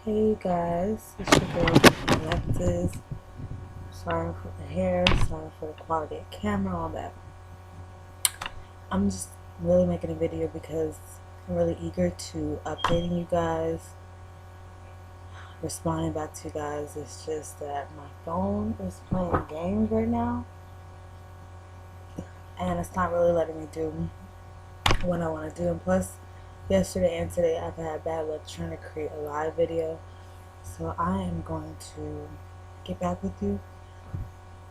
Hey guys, it's your girl Alexis. Sorry for the hair, sorry for the quality of camera, all that. I'm just really making a video because I'm really eager to updating you guys, responding back to you guys. It's just that my phone is playing games right now and it's not really letting me do what I want to do. And plus, yesterday and today I've had bad luck trying to create a live video. So I am going to get back with you.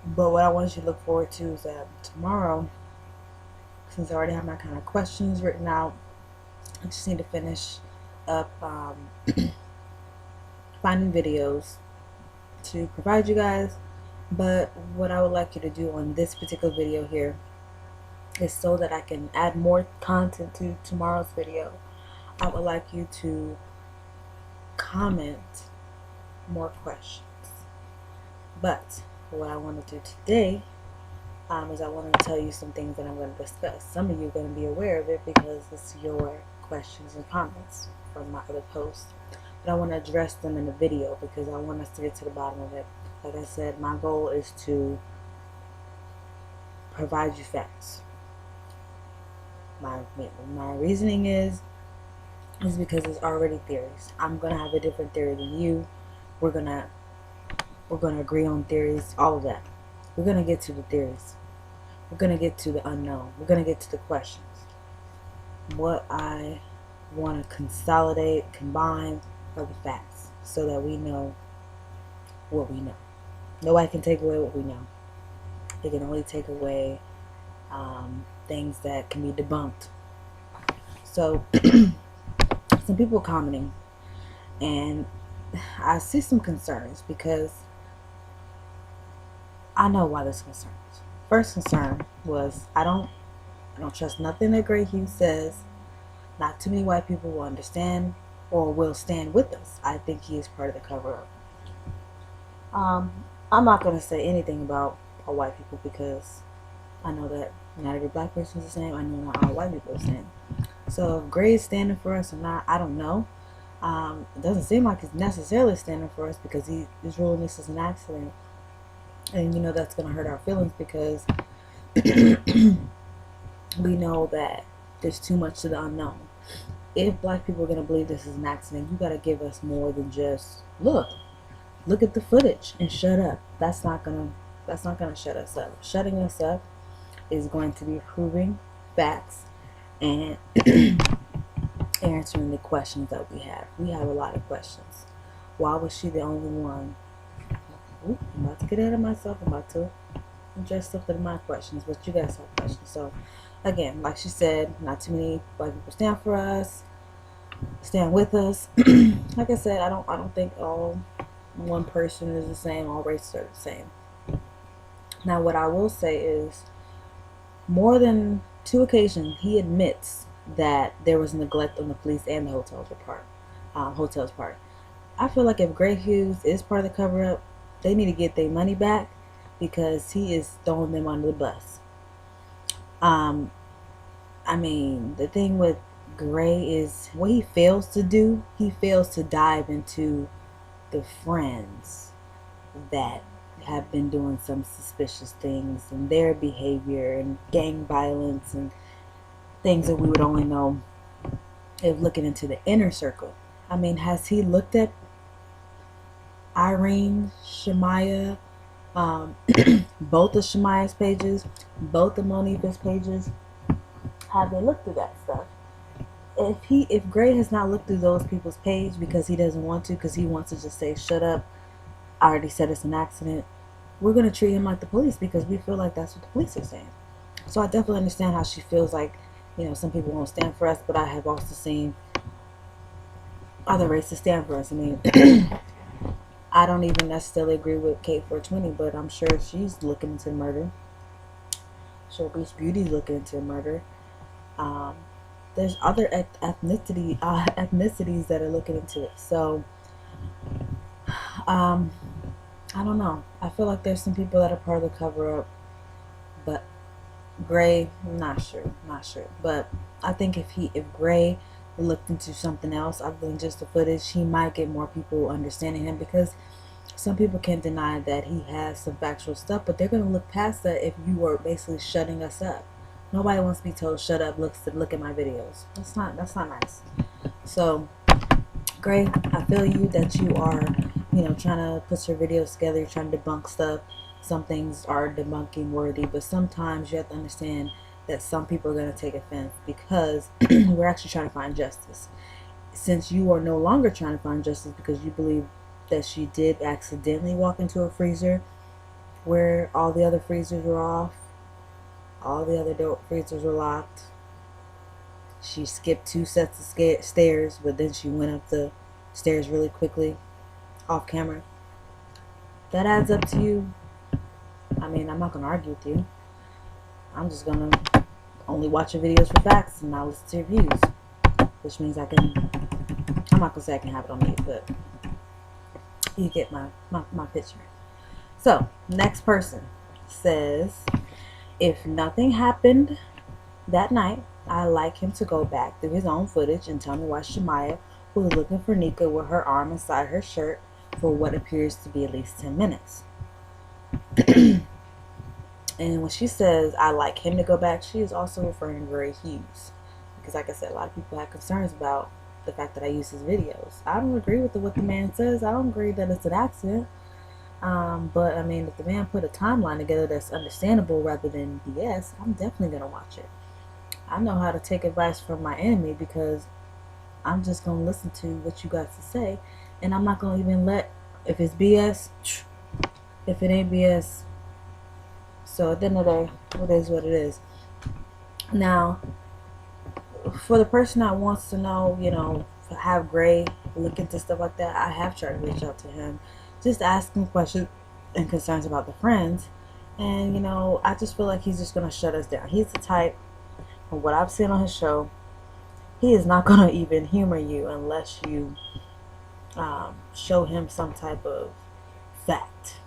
But what I want you to look forward to is that tomorrow, since I already have my kind of questions written out, I just need to finish up finding videos to provide you guys. But what I would like you to do on this particular video here is so that I can add more content to tomorrow's video. I would like you to comment more questions. But what I want to do today is I want to tell you some things that I'm going to discuss. Some of you are going to be aware of it because it's your questions and comments from my other posts. But I want to address them in the video because I want us to get to the bottom of it. Like I said, my goal is to provide you facts. My reasoning is because it's already theories. I'm going to have a different theory than you. We're going to agree on theories, all of that. We're going to get to the theories. We're going to get to the unknown. We're going to get to the questions. What I want to consolidate, combine, are the facts so that we know what we know. Nobody can take away what we know. They can only take away things that can be debunked. So, some people are commenting, and I see some concerns because I know why there's concerns. First concern was I don't trust nothing that Bre Bre says. Not too many white people will understand or will stand with us. I think he is part of the cover-up. I'm not going to say anything about all white people because I know that not every black person is the same. I know not all white people are the same. So if Bre is standing for us or not, I don't know. It doesn't seem like he's necessarily standing for us because he's ruling this as an accident. And you know that's going to hurt our feelings because we know that there's too much to the unknown. If black people are going to believe this is an accident, you got to give us more than just look at the footage and shut up. That's not gonna shut us up. Shutting us up is going to be proving facts and answering the questions that we have. We have a lot of questions. Why was she the only one? Ooh, I'm about to get ahead of myself. I'm about to address something of my questions, but you guys have questions. So again, like she said, not too many black people stand for us, stand with us. Like I said, I don't think all one person is the same, all races are the same. Now what I will say is more than 2 occasions he admits that there was neglect on the police and the hotel's part. I feel like if Bre Bre is part of the cover-up, they need to get their money back because he is throwing them under the bus. I mean, the thing with Bre is what he fails to do, he fails to dive into the friends that have been doing some suspicious things and their behavior and gang violence and things that we would only know if looking into the inner circle. I mean, has he looked at Irene, Shemaya, both of Shemaya's pages, both of Monifa's pages? Have they looked through that stuff? If Bre has not looked through those people's page because he doesn't want to, because he wants to just say shut up, I already said it's an accident, we're going to treat him like the police because we feel like that's what the police are saying. So I definitely understand how she feels like, you know, some people won't stand for us, but I have also seen other races stand for us. I mean, I don't even necessarily agree with Kate 420, but I'm sure she's looking into murder. Sure, Beach Beauty's looking into murder. There's other ethnicities that are looking into it. So, I don't know. I feel like there's some people that are part of the cover-up, but Bre, not sure. But I think if Bre looked into something else other than just the footage, he might get more people understanding him, because some people can't deny that he has some factual stuff, but they're going to look past that if you are basically shutting us up. Nobody wants to be told shut up, look at my videos. That's not nice. So Gray, I feel you that you are, trying to put your videos together, you're trying to debunk stuff. Some things are debunking worthy, but sometimes you have to understand that some people are going to take offense, because we're actually trying to find justice. Since you are no longer trying to find justice because you believe that she did accidentally walk into a freezer where all the other freezers were off, all the other freezers were locked. She skipped 2 sets of stairs, but then she went up the stairs really quickly off camera. That adds up to you. I mean, I'm not going to argue with you. I'm just going to only watch your videos for facts and not listen to your views. Which means I'm not going to say I can have it on me, but you get my picture. So, next person says, if nothing happened that night, I'd like him to go back through his own footage and tell me why Shemaya was looking for Nika with her arm inside her shirt for what appears to be at least 10 minutes. And when she says, I like him to go back, she is also referring to Gray Hughes. Because like I said, a lot of people have concerns about the fact that I use his videos. I don't agree with what the man says. I don't agree that it's an accident. But I mean, if the man put a timeline together that's understandable rather than BS, I'm definitely going to watch it. I know how to take advice from my enemy, because I'm just going to listen to what you got to say. And I'm not going to even if it's BS, if it ain't BS. So at the end of the day, it is what it is. Now, for the person that wants to know, have Gray look into stuff like that, I have tried to reach out to him, just asking questions and concerns about the friends. And, I just feel like he's just going to shut us down. He's the type, from what I've seen on his show, he is not going to even humor you unless you show him some type of fact.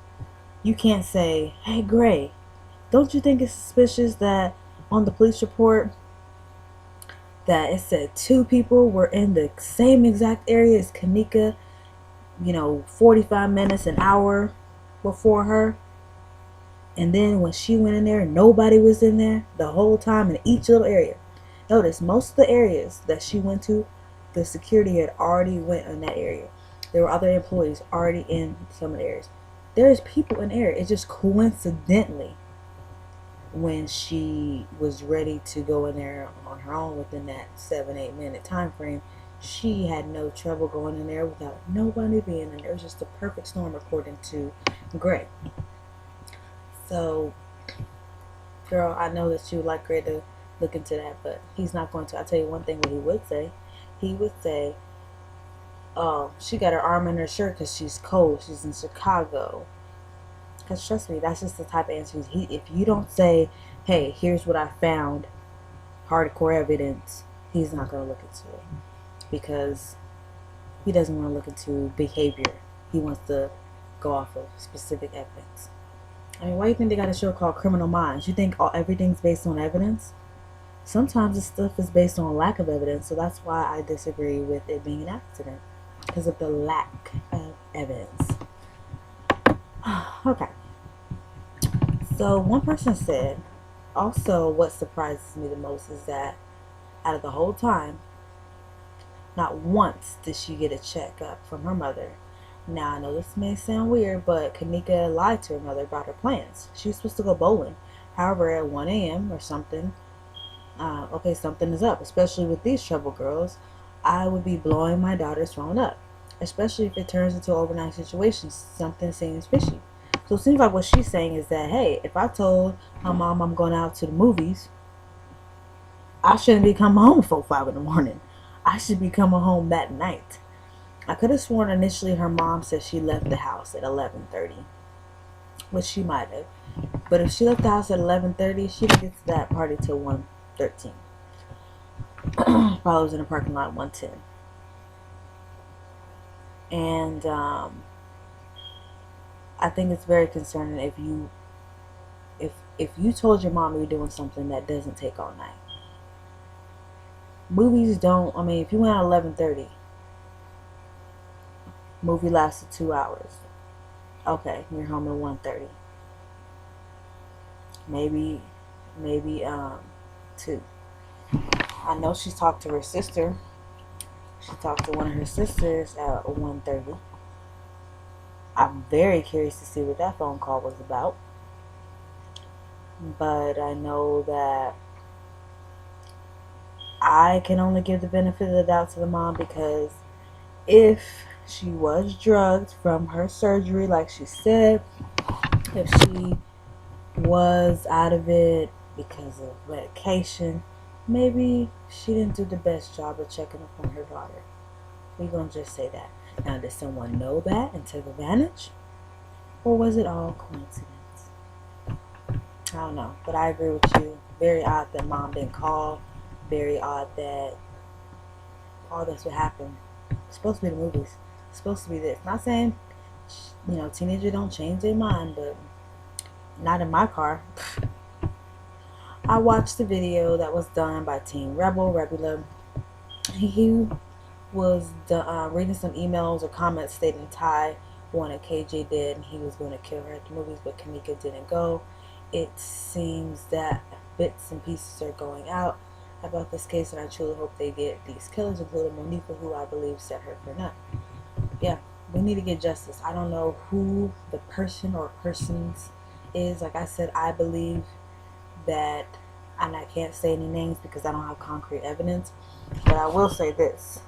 You can't say, hey, Gray, don't you think it's suspicious that on the police report that it said 2 people were in the same exact area as Kenneka, 45 minutes, an hour before her? And then when she went in there, nobody was in there the whole time in each little area. Notice, most of the areas that she went to, the security had already went in that area. There were other employees already in some of the areas. There's people in the area. It's just coincidentally, when she was ready to go in there on her own within that 7-8 minute time frame, she had no trouble going in there without nobody being in there. It was just a perfect storm, according to Gray. So, girl, I know that you would like Gray to look into that, but he's not going to. I'll tell you one thing what he would say. He would say, oh, she got her arm in her shirt because she's cold. She's in Chicago. Because trust me, that's just the type of answer. If you don't say, hey, here's what I found, hardcore evidence, he's not going to look into it. Because he doesn't want to look into behavior. He wants to go off of specific evidence. I mean, why do you think they got a show called Criminal Minds? You think everything's based on evidence? Sometimes this stuff is based on lack of evidence. So that's why I disagree with it being an accident. Because of the lack of evidence. Okay. So one person said, also what surprises me the most is that out of the whole time, not once did she get a checkup from her mother. Now I know this may sound weird, but Kenneka lied to her mother about her plans. She was supposed to go bowling. However, at 1 a.m. or something, okay, something is up. Especially with these trouble girls, I would be blowing my daughter's phone up. Especially if it turns into an overnight situation, something seems fishy. So it seems like what she's saying is that, hey, if I told my mom I'm going out to the movies, I shouldn't be coming home before 5 in the morning. I should be coming home that night. I could have sworn initially her mom said she left the house at 11:30, which she might have. But if she left the house at 11:30, she didn't get to that party till 1:13. Probably was in the parking lot at 1:10. And I think it's very concerning if you told your mom you're doing something that doesn't take all night. Movies don't, I mean, if you went at 11:30, movie lasted 2 hours. Okay, you're home at 1:30. Maybe 2. I know she talked to her sister. She talked to one of her sisters at 1:30. I'm very curious to see what that phone call was about. But I know that I can only give the benefit of the doubt to the mom, because if she was drugged from her surgery, like she said, if she was out of it because of medication, maybe she didn't do the best job of checking up on her daughter. We're going to just say that. Now, did someone know that and take advantage? Or was it all coincidence? I don't know. But I agree with you. Very odd that mom didn't call. Very odd that all this would happen. It's supposed to be the movies. It's supposed to be this. Not saying, teenagers don't change their mind, but not in my car. I watched the video that was done by Team Rebel. He was reading some emails or comments stating Ty wanted KJ dead and he was going to kill her at the movies, but Kenneka didn't go. It seems that bits and pieces are going out about this case, and I truly hope they get these killers, including Monifa, who I believe set her for nothing. Yeah, we need to get justice. I don't know who the person or persons is. Like I said, I believe that, and I can't say any names because I don't have concrete evidence, but I will say this.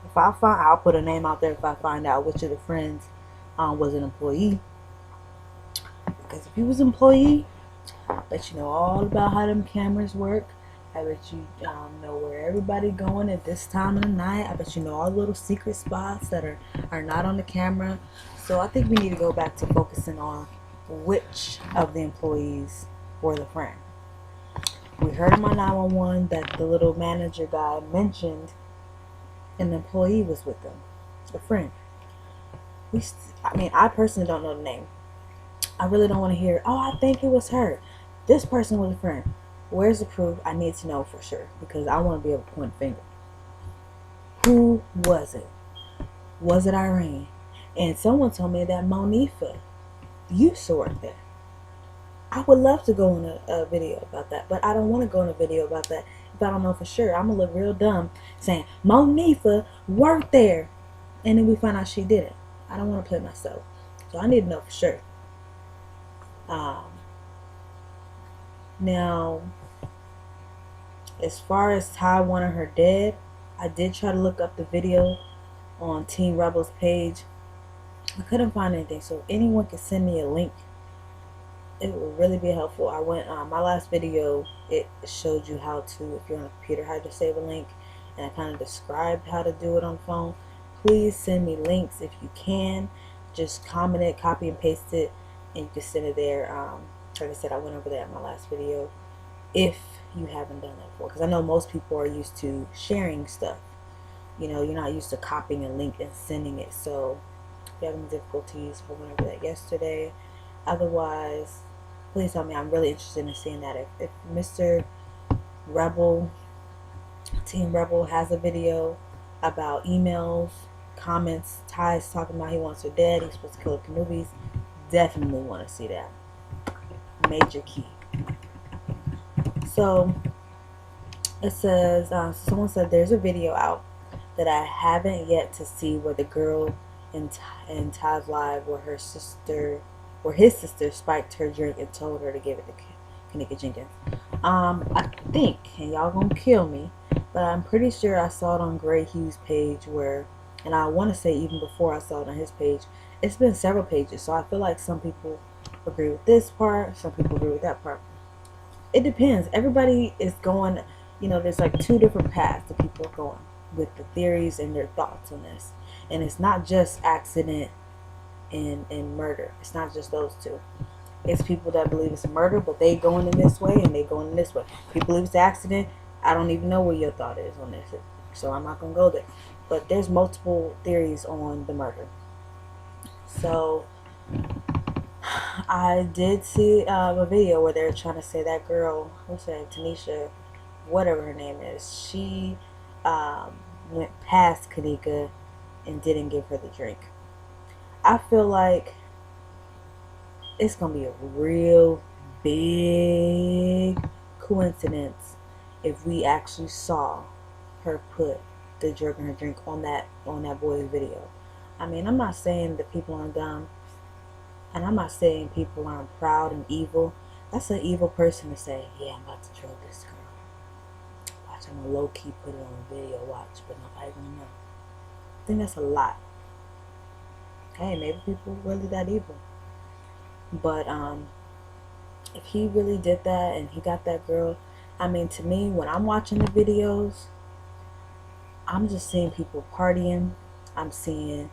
If I find, I'll put a name out there if I find out which of the friends was an employee. Because if he was an employee, I bet you know all about how them cameras work. I bet you know where everybody going at this time of the night. I bet you know all the little secret spots that are not on the camera. So I think we need to go back to focusing on which of the employees were the friend. We heard him on 911 that the little manager guy mentioned an employee was with them, a friend. I personally don't know the name. I really don't want to hear, oh, I think it was her. This person was a friend. Where's the proof? I need to know for sure, because I want to be able to point a finger. Who was it? Was it Irene? And someone told me that Monifa used to work there. I would love to go on a video about that, but I don't want to go on a video about that if I don't know for sure. I'm going to look real dumb saying, Monifa worked there, and then we find out she didn't. I don't want to play myself. So I need to know for sure. Now, as far as Ty wanting her dead, I did try to look up the video on Team Rebel's page. I couldn't find anything, so if anyone could send me a link, it would really be helpful. I went my last video, it showed you how to, if you're on a computer, how to save a link, and I kind of described how to do it on the phone. Please send me links if you can. Just comment it, copy and paste it, and you can send it there. Like I said, I went over that in my last video. If you haven't done that before, because I know most people are used to sharing stuff. You're not used to copying a link and sending it. So if you have any difficulties, I went over that yesterday. Otherwise, please tell me. I'm really interested in seeing that. If Mr. Rebel, Team Rebel, has a video about emails, comments, Ty's talking about he wants her dead, he's supposed to kill her at the movies, definitely want to see that. Major key. So it says, someone said there's a video out that I haven't yet to see where the girl in Ty's live where his sister spiked her drink and told her to give it to Kenneka Jenkins. I think, and y'all gonna kill me, but I'm pretty sure I saw it on Gray Hugh's page and I want to say even before I saw it on his page. It's been several pages, so I feel like some people agree with this part, some people agree with that part. It depends. Everybody is going, there's like two different paths that people are going with the theories and their thoughts on this. And it's not just accident and murder. It's not just those two. It's people that believe it's a murder, but they going in this way and they going in this way. People believe it's an accident. I don't even know what your thought is on this, so I'm not going to go there. But there's multiple theories on the murder. So I did see a video where they're trying to say that girl, what's her name, Tanisha, whatever her name is, she went past Kenneka and didn't give her the drink. I feel like it's gonna be a real big coincidence if we actually saw her put the drug in her drink on that boy's video. I mean, I'm not saying that people aren't dumb, and I'm not saying people aren't proud and evil. That's an evil person to say, yeah, I'm about to drug this girl. Watch, I'm gonna low key put it on video, watch, but nobody gonna know. I think that's a lot. Hey, maybe people really that evil. But if he really did that and he got that girl, I mean, to me, when I'm watching the videos, I'm just seeing people partying. I'm seeing,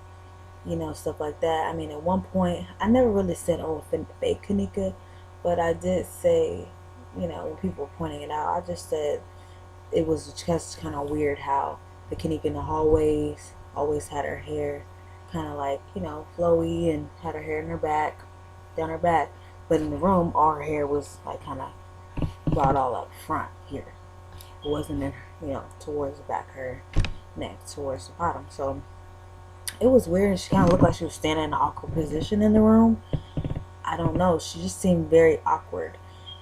you know, stuff like that. I mean, at one point, I never really said, oh, fake Kenneka, but I did say, you know, when people were pointing it out, I just said it was just kind of weird how the Kenneka in the hallways always had her hair kind of like, you know, flowy and had her hair in her back, down her back. But in the room, all her hair was like kind of brought all up front here. It wasn't in, you know, towards the back of her neck, towards the bottom. So it was weird, and she kind of looked like she was standing in an awkward position in the room. I don't know. She just seemed very awkward.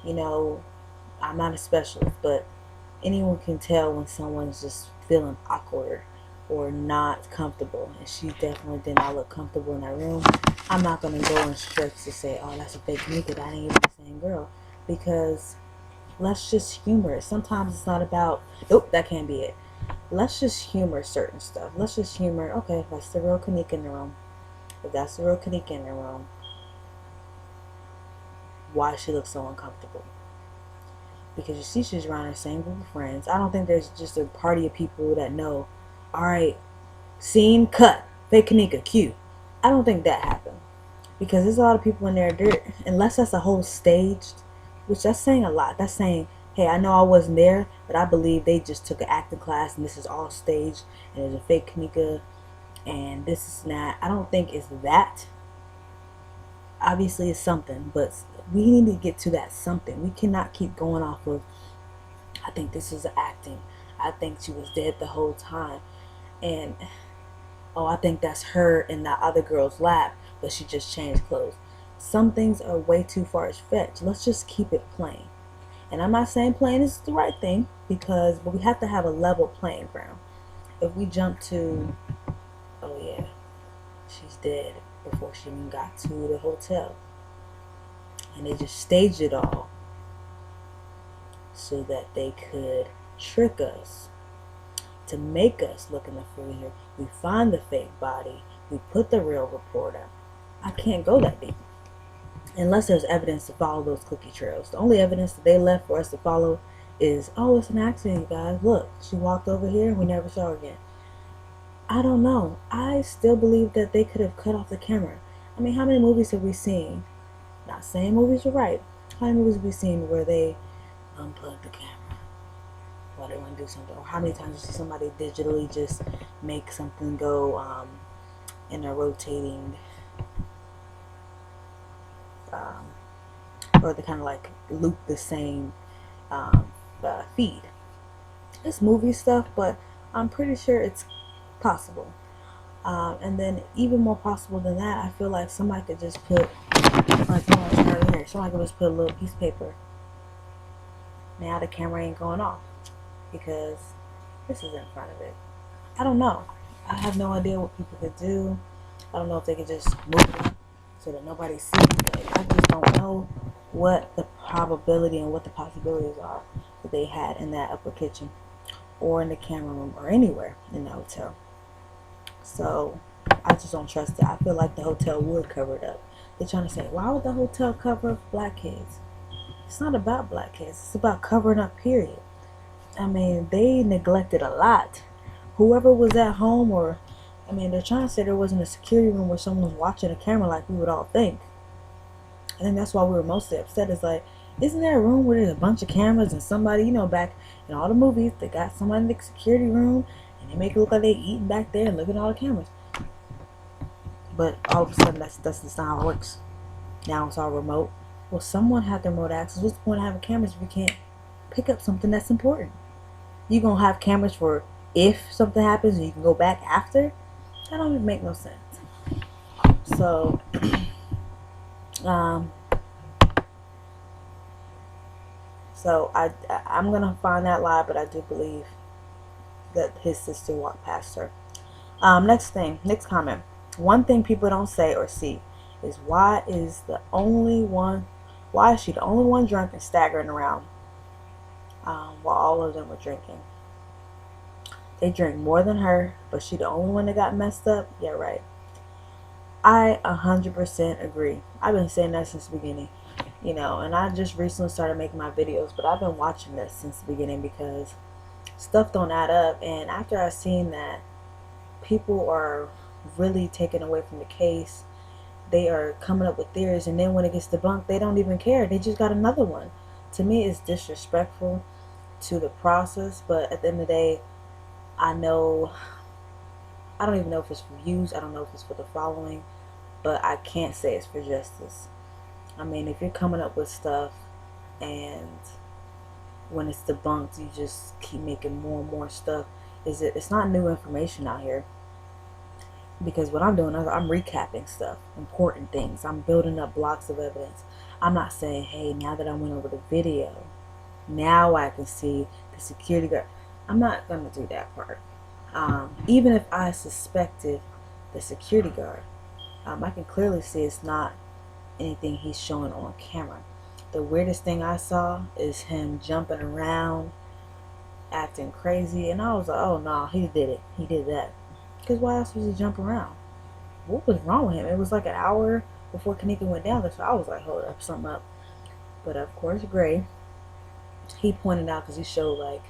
You know, I'm not a specialist, but anyone can tell when someone's just feeling awkward or not comfortable, and she definitely did not look comfortable in that room. I'm not going to go and stretch to say, oh, that's a fake Kenneka, that ain't even the same girl, because let's just humor it. Sometimes it's not about, nope, that can't be it. Let's just humor certain stuff. Let's just humor, okay, if that's the real Kenneka in the room, if that's the real Kenneka in the room, why she looks so uncomfortable? Because you see she's around the same group of friends. I don't think there's just a party of people that know, alright, scene, cut, fake Kenneka, cue. I don't think that happened. Because there's a lot of people in there, unless that's a whole staged, which that's saying a lot. That's saying, hey, I know I wasn't there, but I believe they just took an acting class and this is all staged and there's a fake Kenneka and this is not. I don't think it's that. Obviously it's something, but we need to get to that something. We cannot keep going off of, I think this is acting. I think she was dead the whole time. And, oh, I think that's her in that other girl's lap, but she just changed clothes. Some things are way too far-fetched. Let's just keep it plain. And I'm not saying plain is the right thing, but we have to have a level playing ground. If we jump to, oh yeah, she's dead before she even got to the hotel, and they just staged it all so that they could trick us to make us look in the freezer. We find the fake body, we put the real report up. I can't go that deep unless there's evidence to follow those cookie trails. The only evidence that they left for us to follow is, oh, it's an accident, you guys. Look, she walked over here and we never saw her again. I don't know. I still believe that they could have cut off the camera. I mean, how many movies have we seen? Not saying movies are right. How many movies have we seen where they unplug the camera while they want to do something? Or how many times you see somebody digitally just make something go in a rotating, or they kind of like loop the same feed. It's movie stuff, but I'm pretty sure it's possible. And then even more possible than that, I feel like somebody could just put, like somebody could just put a little piece of paper. Now the camera ain't going off because this is in front of it. I don't know. I have no idea what people could do. I don't know if they could just move it so that nobody sees it. I just don't know what the probability and what the possibilities are that they had in that upper kitchen or in the camera room or anywhere in the hotel. So I just don't trust it. I feel like the hotel would cover it up. They're trying to say, why would the hotel cover up black kids? It's not about black kids. It's about covering up, period. I mean, they neglected a lot. Whoever was at home, or, I mean, they're trying to say there wasn't a security room where someone was watching a camera like we would all think. I think that's why we were mostly upset. It's like, isn't there a room where there's a bunch of cameras and somebody, you know, back in all the movies, they got somebody in the security room and they make it look like they eating back there and look at all the cameras. But all of a sudden, that's just not how it works. Now it's all remote. Well, someone had the remote access. What's the point of having cameras if you can't pick up something that's important? You're going to have cameras for if something happens and you can go back after, that don't even make no sense. So, I'm gonna find that lie, but I do believe that his sister walked past her. Next comment. One thing people don't say or see is why is she the only one drunk and staggering around while all of them were drinking? They drink more than her, but she the only one that got messed up? Yeah, right. I 100% agree. I've been saying that since the beginning, and I just recently started making my videos, but I've been watching this since the beginning because stuff don't add up. And after I've seen that people are really taken away from the case, they are coming up with theories, and then when it gets debunked, they don't even care. They just got another one. To me, it's disrespectful to the process, but at the end of the day, I don't even know if it's for views, I don't know if it's for the following, but I can't say it's for justice. I mean, if you're coming up with stuff and when it's debunked, you just keep making more and more stuff, it's not new information out here. Because what I'm doing, I'm recapping stuff, important things. I'm building up blocks of evidence. I'm not saying, hey, now that I went over the video, now I can see the security guard. I'm not going to do that part. Even if I suspected the security guard, I can clearly see it's not anything he's showing on camera. The weirdest thing I saw is him jumping around, acting crazy, and I was like, oh no, he did it. He did that. Because why else was he jumping around? What was wrong with him? It was like an hour before Kenneka went down there, so I was like, hold up, something up. But of course, Bre, he pointed out, because he showed like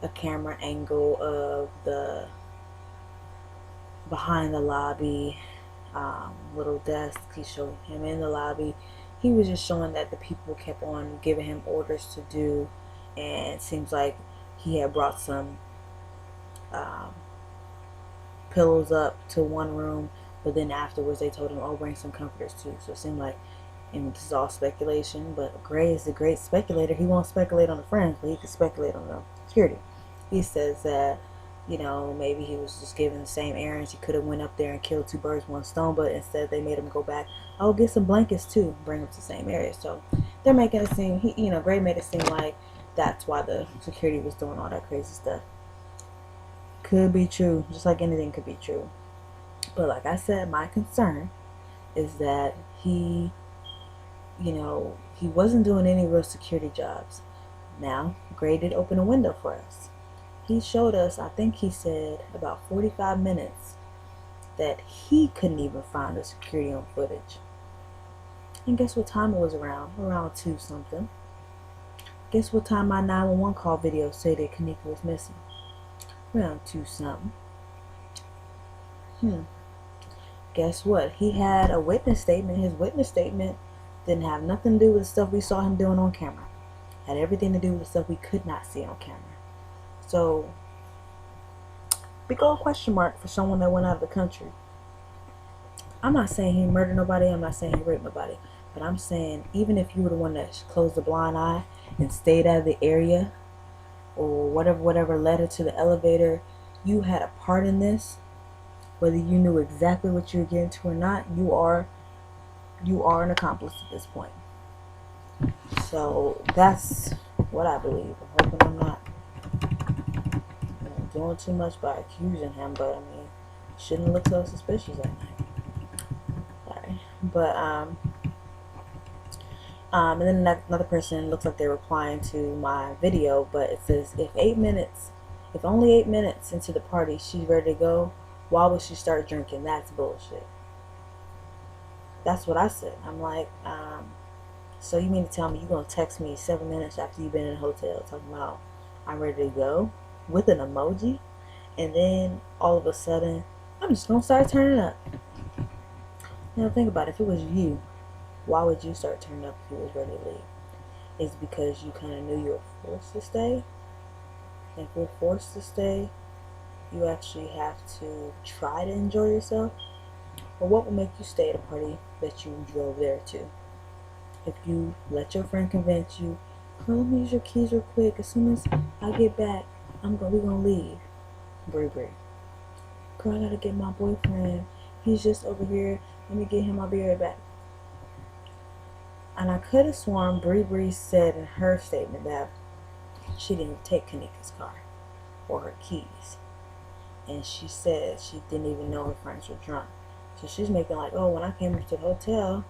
a camera angle of the behind the lobby little desk. He showed him in the lobby. He was just showing that the people kept on giving him orders to do, and it seems like he had brought some pillows up to one room, but then afterwards they told him, oh, bring some comforters too. So it seemed like, and this is all speculation, but Bre is the great speculator. He won't speculate on the friends, but he can speculate on the security. He says that, maybe he was just given the same errands. He could have went up there and killed two birds, one stone, but instead they made him go back. Oh, get some blankets too, bring them to the same area. So they're making it seem, Bre made it seem like that's why the security was doing all that crazy stuff. Could be true, just like anything could be true. But like I said, my concern is that he wasn't doing any real security jobs. Now, Bre did open a window for us. He showed us, I think he said, about 45 minutes that he couldn't even find the security on footage. And guess what time it was around? Around 2 something. Guess what time my 911 call video said that Kenneka was missing? Around 2 something. Guess what? He had a witness statement. His witness statement didn't have nothing to do with the stuff we saw him doing on camera. Had everything to do with the stuff we could not see on camera. So, big old question mark for someone that went out of the country. I'm not saying he murdered nobody. I'm not saying he raped nobody. But I'm saying, even if you were the one that closed the blind eye and stayed out of the area, or whatever led her to the elevator, you had a part in this. Whether you knew exactly what you were getting to or not, you are an accomplice at this point. So that's what I believe. I'm hoping I'm not doing too much by accusing him, but I mean, shouldn't look so suspicious at night. Sorry. But and then another person looks like they're replying to my video, but it says, if only 8 minutes into the party she's ready to go, why would she start drinking? That's bullshit. That's what I said. I'm like, so you mean to tell me you're going to text me 7 minutes after you've been in a hotel talking about I'm ready to go with an emoji, and then all of a sudden I'm just going to start turning up? Think about it. If it was you, why would you start turning up if you was ready to leave? Is it because you kind of knew you were forced to stay? And if you're forced to stay, you actually have to try to enjoy yourself? Or what would make you stay at a party that you drove there to? If you let your friend convince you, oh, let me use your keys real quick, as soon as I get back, we're gonna leave. Bre Bre. Girl, I gotta get my boyfriend. He's just over here. Let me get him. I'll be right back. And I could have sworn Bre Bre said in her statement that she didn't take Kenneka's car or her keys. And she said she didn't even know her friends were drunk. So she's making like, oh, when I came up to the hotel,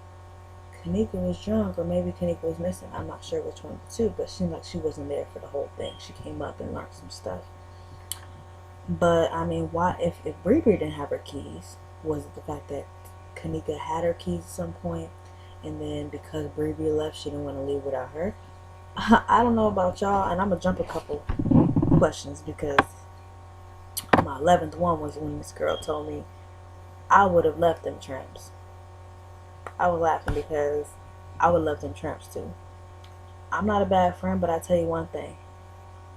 Kenneka was drunk, or maybe Kenneka was missing. I'm not sure which one of the two, but it seemed like she wasn't there for the whole thing. She came up and learned some stuff. But I mean, why? If Bre Bre didn't have her keys, was it the fact that Kenneka had her keys at some point, and then because Bre Bre left, she didn't want to leave without her? I don't know about y'all, and I'm gonna jump a couple questions because my 11th one was when this girl told me I would have left them tramps. I was laughing because I would love them tramps too. I'm not a bad friend, but I tell you one thing: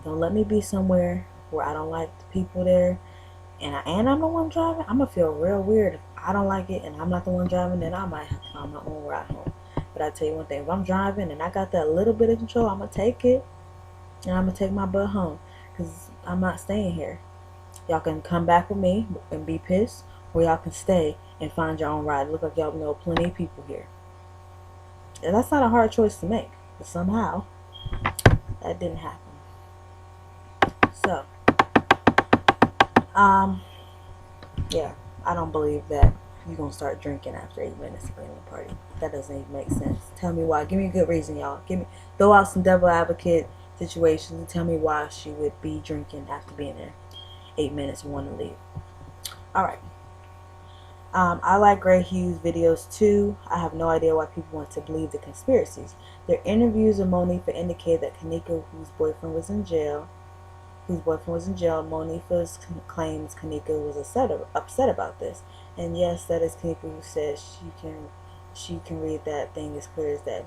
don't let me be somewhere where I don't like the people there, and I'm the one driving. I'm gonna feel real weird if I don't like it and I'm not the one driving. Then I might have to find my own ride home. But I tell you one thing: if I'm driving and I got that little bit of control, I'm gonna take it and I'm gonna take my butt home because I'm not staying here. Y'all can come back with me and be pissed, or y'all can stay and find your own ride. Look like y'all know plenty of people here. And that's not a hard choice to make, but somehow that didn't happen. So, yeah, I don't believe that you're gonna start drinking after 8 minutes of being in a party. That doesn't even make sense. Tell me why. Give me a good reason, y'all. Throw out some devil advocate situations and tell me why she would be drinking after being there 8 minutes and want to leave. All right. I like Gray Hughes videos too. I have no idea why people want to believe the conspiracies. Their interviews of Monifa indicate that Kenneka, whose boyfriend was in jail, Monifa claims Kenneka was upset about this. And yes, that is Kenneka who says she can read that thing as clear as day.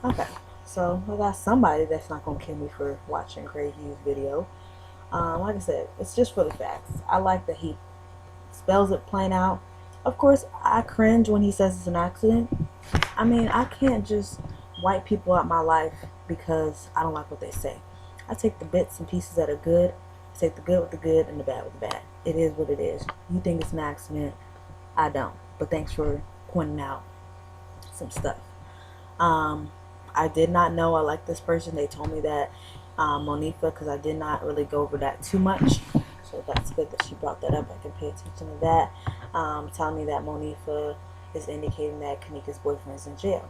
Okay, so I got somebody that's not gonna kill me for watching Gray Hughes video. Like I said, it's just for the facts. I like that he spells it plain out. Of course, I cringe when he says it's an accident. I mean, I can't just wipe people out my life because I don't like what they say. I take the bits and pieces that are good. I take the good with the good and the bad with the bad. It is what it is. You think it's an accident. I don't. But thanks for pointing out some stuff. I did not know I like this person. They told me that Monifa, because I did not really go over that too much. So that's good that she brought that up. I can pay attention to that. Telling me that Monifa is indicating that Kenneka's boyfriend is in jail.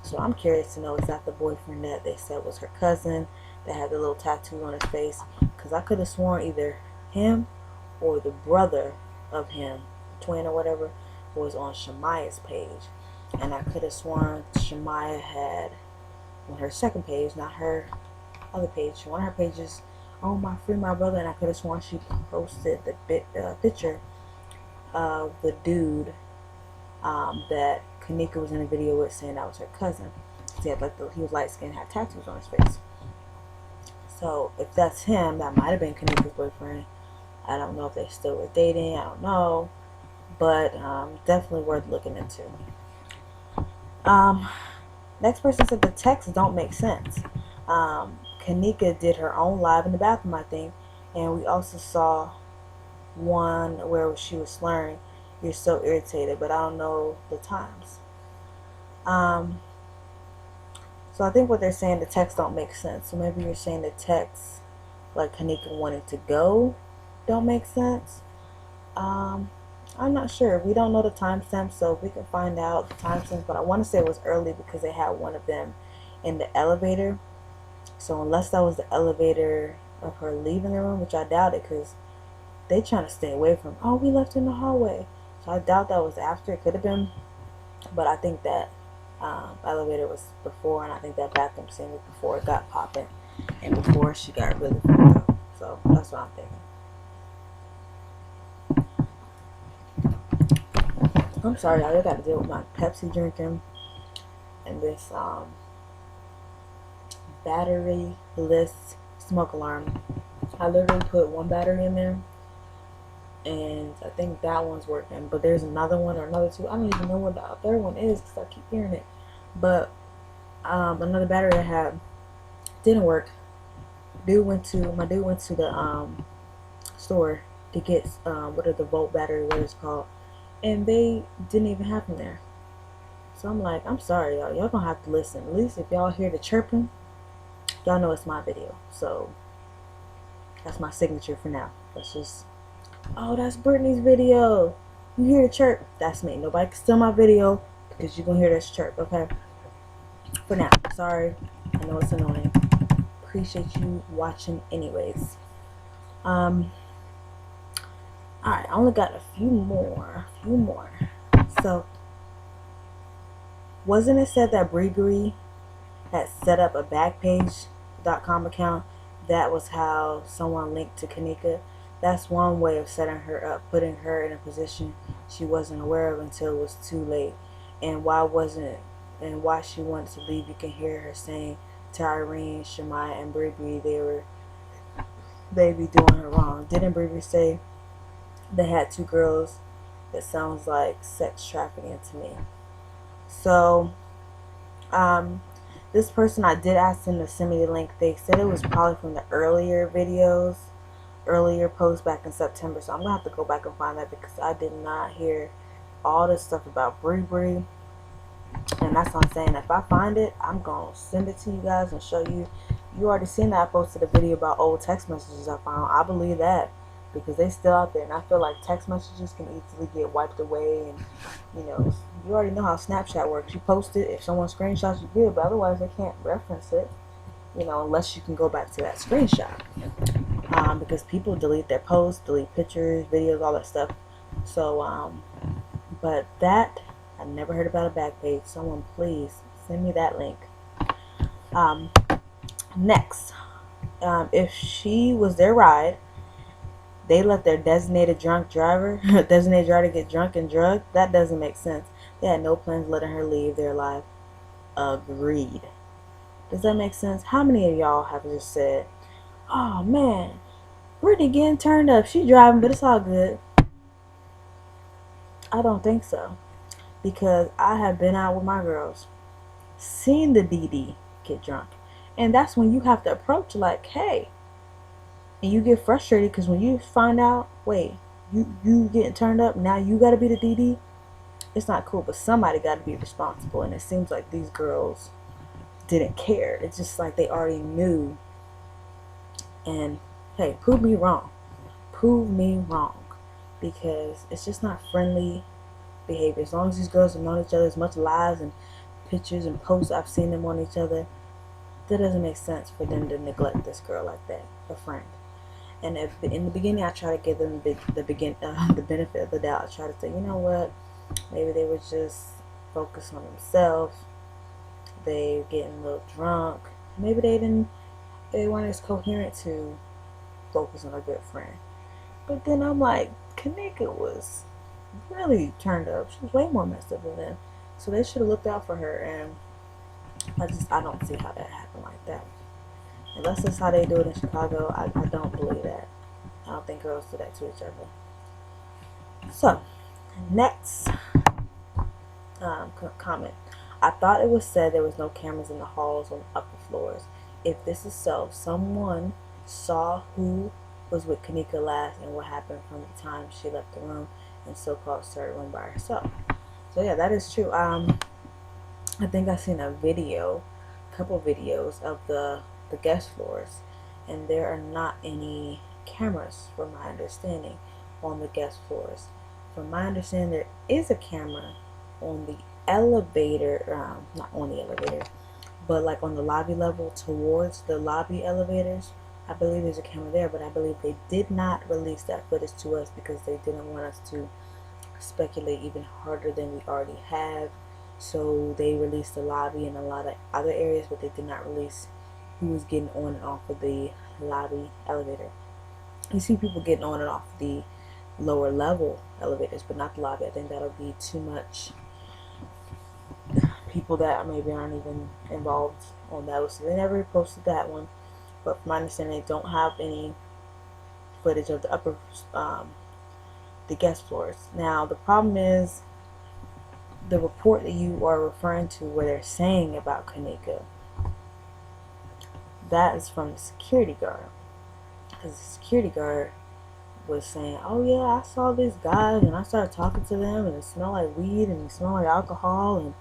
So I'm curious to know, is that the boyfriend that they said was her cousin that had the little tattoo on his face? Because I could have sworn either him or the brother of him, twin or whatever, was on Shemaya's page. And I could have sworn Shemaya had on her second page, not her other page, one of her pages, oh my free my brother, and I could have sworn she posted the picture of the dude that Kenneka was in a video with, saying that was her cousin. He had he was light skinned, had tattoos on his face. So if that's him, that might have been Kenneka's boyfriend. I don't know if they still were dating. I don't know, but definitely worth looking into. Next person said the texts don't make sense. Kenneka did her own live in the bathroom, I think, and we also saw one where she was slurring, "You're so irritated," but I don't know the times. So I think what they're saying, the texts don't make sense. So maybe you're saying the texts, like Kenneka wanted to go, don't make sense. I'm not sure. We don't know the timestamp, so we can find out the timestamps. But I want to say it was early because they had one of them in the elevator. So unless that was the elevator of her leaving the room, which I doubt it, because they trying to stay away from, oh, we left in the hallway. So I doubt that was after. It could have been, but I think that elevator was before, and I think that bathroom scene was before it got popping and before she got really fucked up. So that's what I'm thinking. I'm sorry, y'all. I got to deal with my Pepsi drinking and this battery-less smoke alarm. I literally put one battery in there, and I think that one's working. But there's another one or another two. I don't even know what the third one is because I keep hearing it. But another battery I had didn't work. My dude went to the store to get what are the volt battery, what it's called, and they didn't even have them there. So I'm like, I'm sorry, y'all. Y'all gonna have to listen. At least if y'all hear the chirping, y'all know it's my video. So that's my signature for now. That's just, oh, that's Brittany's video. You hear the chirp? That's me. Nobody can steal my video because you're gonna hear this chirp, okay? For now. Sorry. I know it's annoying. Appreciate you watching anyways. Alright, I only got a few more. So, wasn't it said that Bre Bre had set up a Backpage.com account? That was how someone linked to Kenneka. That's one way of setting her up, putting her in a position she wasn't aware of until it was too late. And why she wanted to leave, you can hear her saying to Irene, Shemai, and Bre Bre they be doing her wrong. Didn't Bre Bre say they had 2 girls? That sounds like sex trafficking to me. So, this person, I did ask them to send me the link. They said it was probably from the earlier posts back in September. So I'm gonna have to go back and find that because I did not hear all this stuff about Bre Bre. And that's what I'm saying. If I find it, I'm gonna send it to you guys and show you. You already seen that I posted a video about old text messages I found. I believe that because they still out there, and I feel like text messages can easily get wiped away. And you know, you already know how Snapchat works. You post it, if someone screenshots, you good, but otherwise they can't reference it. You know, unless you can go back to that screenshot. Because people delete their posts, delete pictures, videos, all that stuff. So, but that, I never heard about a Backpage. Someone please send me that link. Next, if she was their ride, they let their designated driver get drunk and drugged. That doesn't make sense. They had no plans letting her leave their life. Agreed. Does that make sense? How many of y'all have just said, oh man, Brittany getting turned up, she driving, but it's all good? I don't think so. Because I have been out with my girls, seen the DD get drunk. And that's when you have to approach like, hey. And you get frustrated because when you find out, wait, you getting turned up, now you got to be the DD. It's not cool, but somebody got to be responsible. And it seems like these girls didn't care. It's just like they already knew. And hey, prove me wrong. Prove me wrong. Because it's just not friendly behavior. As long as these girls have known each other, as much lies and pictures and posts I've seen them on each other, that doesn't make sense for them to neglect this girl like that, a friend. And if in the beginning I try to give them the benefit of the doubt, I try to say, you know what, maybe they were just focused on themselves, they getting a little drunk, maybe they weren't as coherent to focus on a good friend. But then I'm like, Kenneka was really turned up. She was way more messed up than them. So they should have looked out for her, and I don't see how that happened like that. Unless that's how they do it in Chicago, I don't believe that. I don't think girls do that to each other. So, next comment. I thought it was said there was no cameras in the halls on upper floors. If this is so, someone saw who was with Kenneka last and what happened from the time she left the room and so-called started room by herself. So yeah, that is true. I think I've seen a couple videos of the guest floors, and there are not any cameras from my understanding on the guest floors. From my understanding, there is a camera on the elevator, not on the elevator, but like on the lobby level towards the lobby elevators. I believe there's a camera there, but I believe they did not release that footage to us because they didn't want us to speculate even harder than we already have. So they released the lobby and a lot of other areas, but they did not release who was getting on and off of the lobby elevator. You see people getting on and off the lower level elevators, but not the lobby. I think that'll be too much people that maybe aren't even involved on that. So they never posted that one. But from my understanding, they don't have any footage of the upper, the guest floors. Now, the problem is the report that you are referring to where they're saying about Kenneka, that is from the security guard. Because the security guard was saying, oh yeah, I saw these guys and I started talking to them and it smelled like weed and it smelled like alcohol, and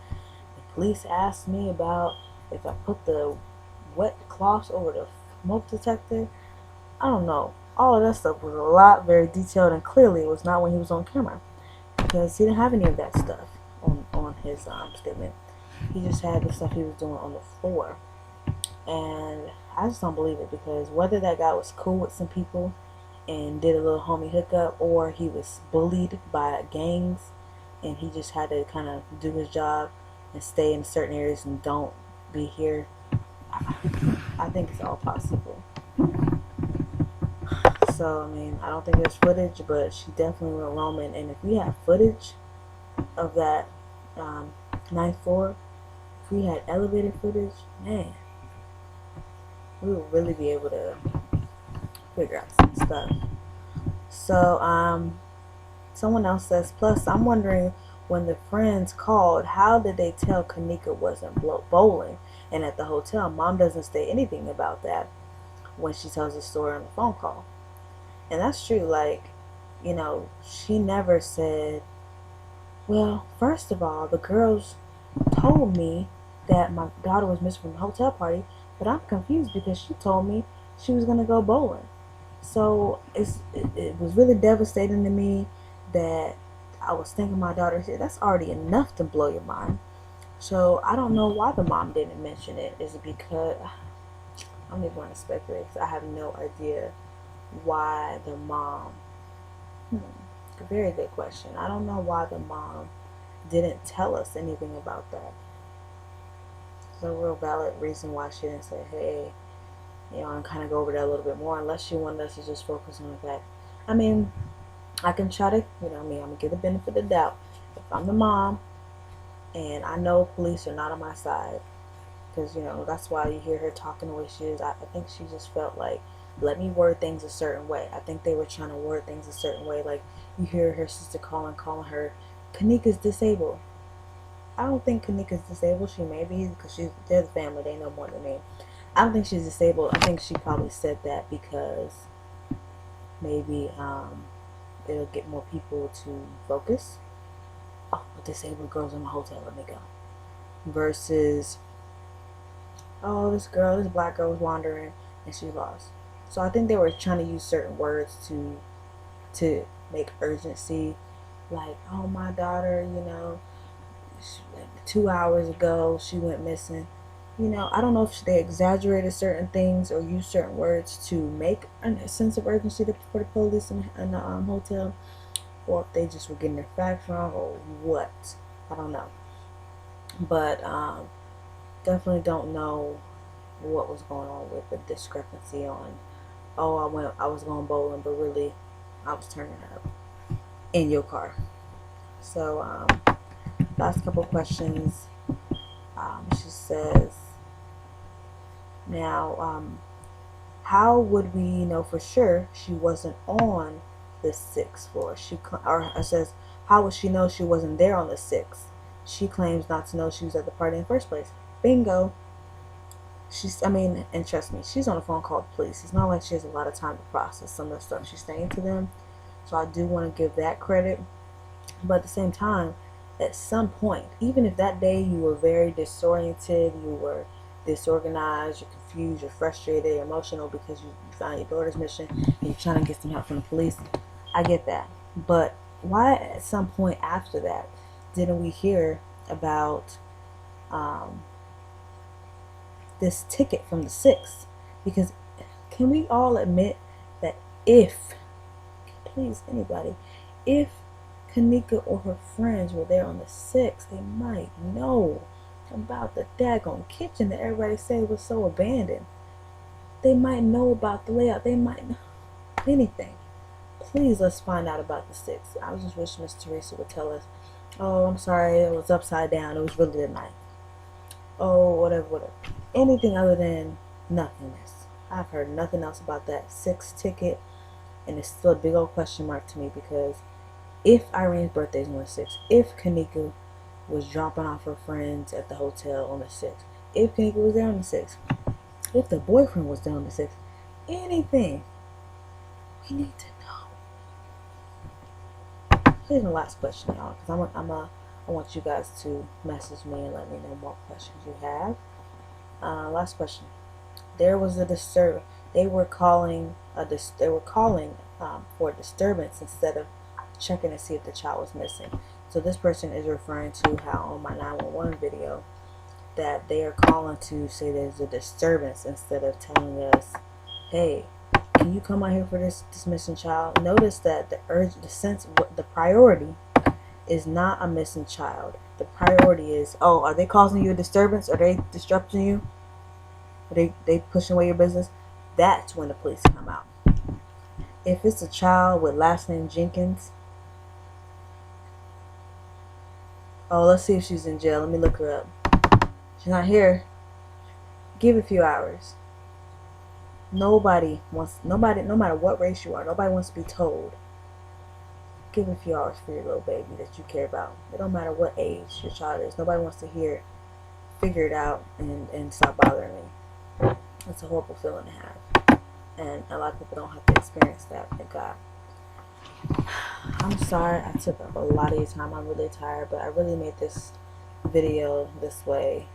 the police asked me about if I put the wet cloths over the smoke detector. I don't know. All of that stuff was a lot very detailed, and clearly it was not when he was on camera, because he didn't have any of that stuff on his statement. He just had the stuff he was doing on the floor. And I just don't believe it, because whether that guy was cool with some people and did a little homie hookup, or he was bullied by gangs and he just had to kind of do his job and stay in certain areas and don't be here, I think it's all possible. So, I mean, I don't think there's footage, but she definitely went roaming. And if we had footage of that ninth floor, if we had elevator footage, man, we would really be able to figure out some stuff. So, someone else says, plus, I'm wondering, when the friends called, how did they tell Kenneka wasn't bowling and at the hotel? Mom doesn't say anything about that when she tells the story on the phone call. And that's true. Like, she never said, well, first of all, the girls told me that my daughter was missing from the hotel party, but I'm confused because she told me she was going to go bowling. So it was really devastating to me that I was thinking my daughter said, that's already enough to blow your mind. So I don't know why the mom didn't mention it. Is it because, I don't even want to speculate because I have no idea why the mom, a very good question. I don't know why the mom didn't tell us anything about that. There's a real valid reason why she didn't say, hey, and kind of go over that a little bit more, unless she wanted us to just focus on the fact. I mean, I can try to, I'm going to give the benefit of the doubt. If I'm the mom and I know police are not on my side, because, that's why you hear her talking the way she is. I think she just felt like, let me word things a certain way. I think they were trying to word things a certain way. Like, you hear her sister calling her, Kenneka's disabled. I don't think Kenneka's disabled. She may be, because they're the family. They know more than me. I don't think she's disabled. I think she probably said that because maybe it'll get more people to focus. Oh, disabled girls in the hotel, let me go. Versus, oh, this black girl was wandering and she lost. So I think they were trying to use certain words to make urgency. Like, oh, my daughter, 2 hours ago she went missing. I don't know if they exaggerated certain things or used certain words to make a sense of urgency for the police in the hotel, or if they just were getting their facts wrong or what. I don't know. But definitely don't know what was going on with the discrepancy on, oh, I was going bowling, but really I was turning up in your car. So last couple questions. She says, now, how would we know for sure she wasn't on the 6th floor? It says, how would she know she wasn't there on the 6th? She claims not to know she was at the party in the first place. Bingo. And trust me, she's on a phone call with police. It's not like she has a lot of time to process some of the stuff she's saying to them. So I do want to give that credit. But at the same time, at some point, even if that day you were very disoriented, you were disorganized, you're confused, you're frustrated, you're emotional because you found your daughter's missing and you're trying to get some help from the police, I get that. But why at some point after that didn't we hear about this ticket from the 6th? Because can we all admit that please anybody, if Kenneka or her friends were there on the 6th, they might know about the daggone kitchen that everybody said was so abandoned. They might know about the layout. They might know anything. Please, let's find out about the 6th. I just wish Miss Teresa would tell us, oh, I'm sorry, it was upside down. It was really the 9th. Oh, whatever. Anything other than nothingness. I've heard nothing else about that 6th ticket, and it's still a big old question mark to me, because if Irene's birthday is on the 6th, if Kenneka was dropping off her friends at the hotel on the 6th, if Kenneka was there on the 6th, if the boyfriend was there on the 6th, anything, we need to know. here's the last question, y'all, because I want you guys to message me and let me know what questions you have. Last question. There was a disturbance. They were calling for a disturbance instead of checking to see if the child was missing. So this person is referring to how on my 911 video that they are calling to say there's a disturbance instead of telling us, hey, can you come out here for this missing child? Notice that the priority is not a missing child. The priority is, oh, are they causing you a disturbance? Are they disrupting you? Are they pushing away your business? That's when the police come out. If it's a child with last name Jenkins, oh, let's see if she's in jail. Let me look her up. She's not here. Give it a few hours. No matter what race you are, nobody wants to be told. Give it a few hours for your little baby that you care about. It don't matter what age your child is. Nobody wants to hear it. Figure it out and stop bothering me. It's a horrible feeling to have. And a lot of people don't have to experience that. Thank God. I'm sorry I took up a lot of your time. I'm really tired, but I really made this video this way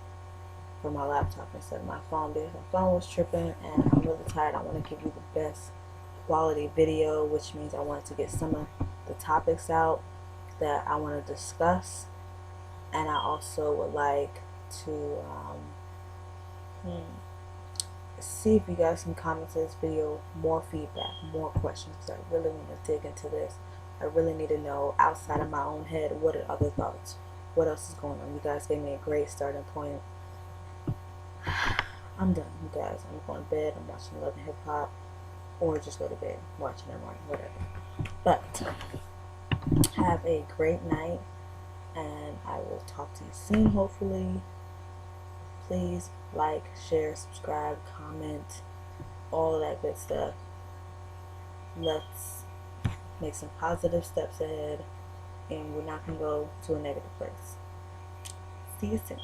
for my laptop instead of my phone because my phone was tripping and I'm really tired. I want to give you the best quality video, which means I wanted to get some of the topics out that I want to discuss, and I also would like to see if you guys can comment to this video more feedback, more questions, because I really want to dig into this. I really need to know outside of my own head, what are other thoughts, what else is going on. You guys gave me a great starting point. I'm done, you guys. I'm going to bed. I'm watching Love and Hip Hop, or just go to bed, watching it, whatever. But have a great night, and I will talk to you soon, hopefully. Please like, share, subscribe, comment, all of that good stuff. Let's make some positive steps ahead, and we're not going to go to a negative place. See you soon.